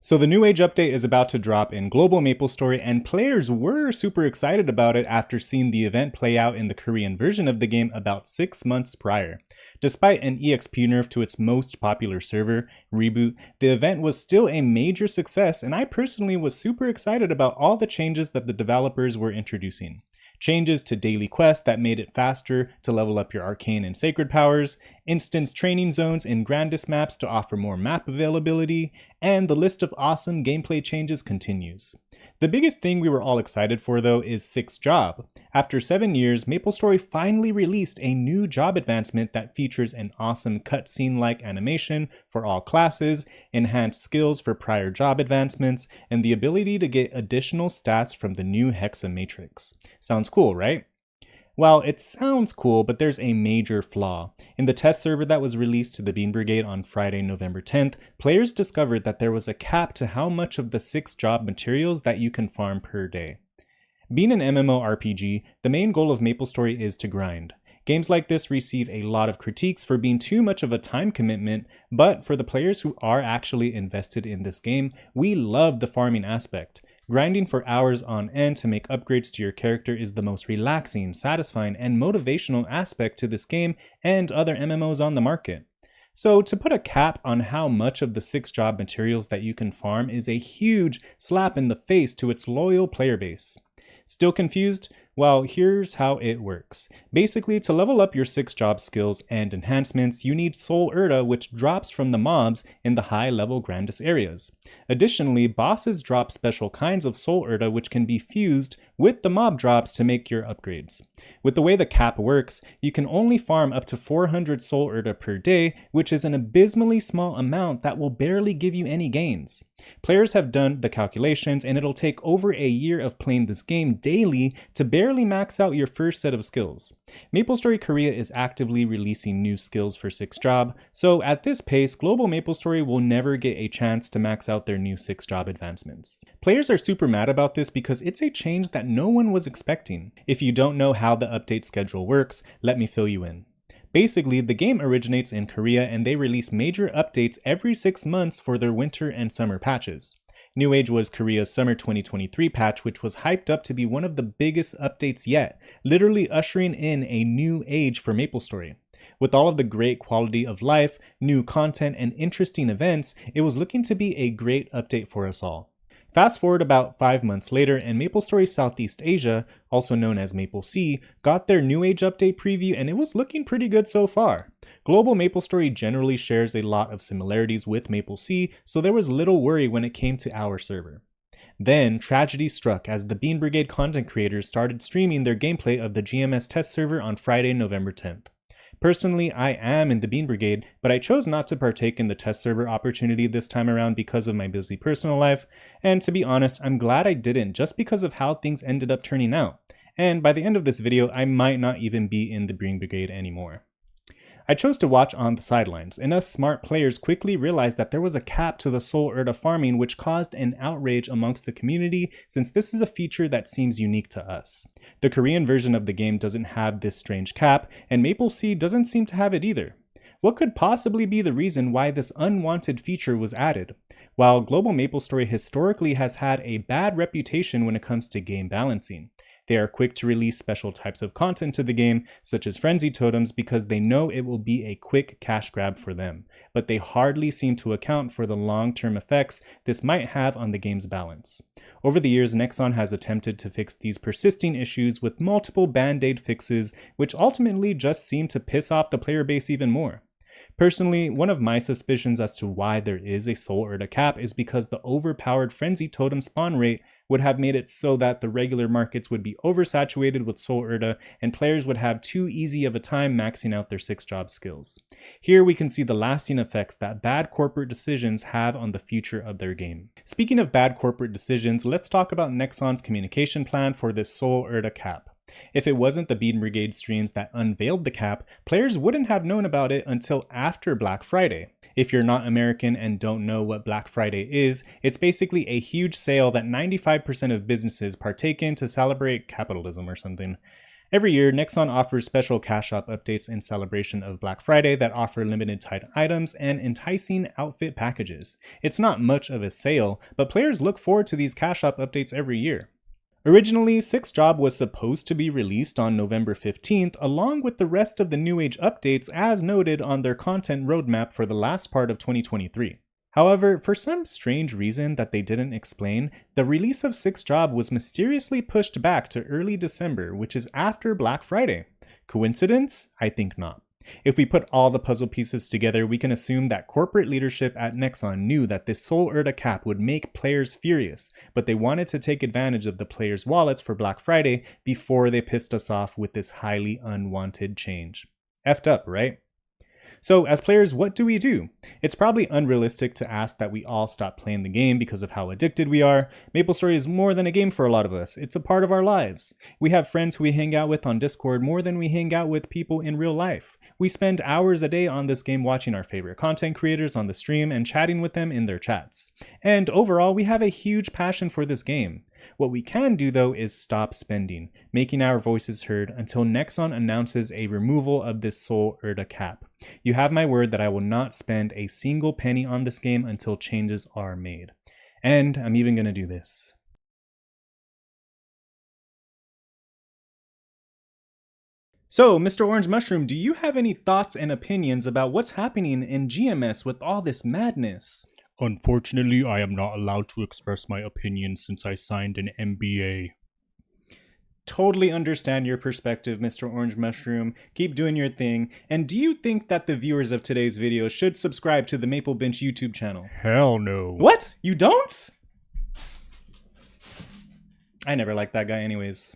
So the New Age update is about to drop in global MapleStory, and players were super excited about it after seeing the event play out in the Korean version of the game about 6 months prior. Despite an EXP nerf to its most popular server, Reboot, the event was still a major success, and I personally was super excited about all the changes that the developers were introducing. Changes to daily quests that made it faster to level up your arcane and sacred powers, instance training zones in grandest maps to offer more map availability, and the list of awesome gameplay changes continues. The biggest thing we were all excited for though is 6th Job. After 7 years, MapleStory finally released a new job advancement that features an awesome cutscene-like animation for all classes, enhanced skills for prior job advancements, and the ability to get additional stats from the new Hexa matrix. Sounds cool, right? Well, it sounds cool, but there's a major flaw. In the test server that was released to the Bean Brigade on Friday, November 10th, players discovered that there was a cap to how much of the 6th Job materials that you can farm per day. Being an MMORPG, the main goal of MapleStory is to grind. Games like this receive a lot of critiques for being too much of a time commitment, but for the players who are actually invested in this game, we love the farming aspect. Grinding for hours on end to make upgrades to your character is the most relaxing, satisfying, and motivational aspect to this game and other MMOs on the market. So to put a cap on how much of the 6th Job materials that you can farm is a huge slap in the face to its loyal player base. Still confused? Well, here's how it works. Basically, to level up your 6th Job skills and enhancements, you need Soul Erda, which drops from the mobs in the high-level grandest areas. Additionally, bosses drop special kinds of Soul Erda which can be fused with the mob drops to make your upgrades. With the way the cap works, you can only farm up to 400 Soul Erda per day, which is an abysmally small amount that will barely give you any gains. Players have done the calculations, and it'll take over a year of playing this game daily to barely max out your first set of skills. MapleStory Korea is actively releasing new skills for 6th Job, so at this pace, global MapleStory will never get a chance to max out their new 6th Job advancements. Players are super mad about this because it's a change that no one was expecting. If you don't know how the update schedule works, let me fill you in. Basically, the game originates in Korea and they release major updates every 6 months for their winter and summer patches. New Age was Korea's summer 2023 patch, which was hyped up to be one of the biggest updates yet, literally ushering in a new age for MapleStory. With all of the great quality of life, new content, and interesting events, it was looking to be a great update for us all. Fast forward about 5 months later, and MapleStory Southeast Asia, also known as MapleSea, got their New Age update preview, and it was looking pretty good so far. Global MapleStory generally shares a lot of similarities with MapleSea, so there was little worry when it came to our server. Then, tragedy struck as the Bean Brigade content creators started streaming their gameplay of the GMS test server on Friday, November 10th. Personally, I am in the Bean Brigade, but I chose not to partake in the test server opportunity this time around because of my busy personal life, and to be honest, I'm glad I didn't just because of how things ended up turning out. And by the end of this video, I might not even be in the Bean Brigade anymore. I chose to watch on the sidelines, and us smart players quickly realized that there was a cap to the Soul Erda farming, which caused an outrage amongst the community since this is a feature that seems unique to us. The Korean version of the game doesn't have this strange cap, and MapleSea doesn't seem to have it either. What could possibly be the reason why this unwanted feature was added? While global MapleStory historically has had a bad reputation when it comes to game balancing. They are quick to release special types of content to the game, such as frenzy totems, because they know it will be a quick cash grab for them, but they hardly seem to account for the long-term effects this might have on the game's balance. Over the years, Nexon has attempted to fix these persisting issues with multiple band-aid fixes, which ultimately just seem to piss off the player base even more. Personally, one of my suspicions as to why there is a Soul Erda cap is because the overpowered Frenzy Totem spawn rate would have made it so that the regular markets would be oversaturated with Soul Erda and players would have too easy of a time maxing out their 6th Job skills. Here we can see the lasting effects that bad corporate decisions have on the future of their game. Speaking of bad corporate decisions, let's talk about Nexon's communication plan for this Soul Erda cap. If it wasn't the Bean Brigade streams that unveiled the cap, players wouldn't have known about it until after Black Friday. If you're not American and don't know what Black Friday is, it's basically a huge sale that 95% of businesses partake in to celebrate capitalism or something. Every year, Nexon offers special cash shop updates in celebration of Black Friday that offer limited time items and enticing outfit packages. It's not much of a sale, but players look forward to these cash shop updates every year. Originally, 6th Job was supposed to be released on November 15th, along with the rest of the New Age updates as noted on their content roadmap for the last part of 2023. However, for some strange reason that they didn't explain, the release of 6th Job was mysteriously pushed back to early December, which is after Black Friday. Coincidence? I think not. If we put all the puzzle pieces together, we can assume that corporate leadership at Nexon knew that this Soul Erda cap would make players furious, but they wanted to take advantage of the players' wallets for Black Friday before they pissed us off with this highly unwanted change. Effed up, right? So as players, what do we do? It's probably unrealistic to ask that we all stop playing the game because of how addicted we are. MapleStory is more than a game for a lot of us. It's a part of our lives. We have friends who we hang out with on Discord more than we hang out with people in real life. We spend hours a day on this game watching our favorite content creators on the stream and chatting with them in their chats. And overall, we have a huge passion for this game. What we can do though is stop spending, making our voices heard until Nexon announces a removal of this Soul Erda cap. You have my word that I will not spend a single penny on this game until changes are made. And I'm even gonna do this. So, Mr. Orange Mushroom, do you have any thoughts and opinions about what's happening in GMS with all this madness? Unfortunately, I am not allowed to express my opinion since I signed an MBA. Totally understand your perspective, Mr. Orange Mushroom. Keep doing your thing. And do you think that the viewers of today's video should subscribe to the Maple Bench YouTube channel? Hell no. What? You don't? I never liked that guy anyways.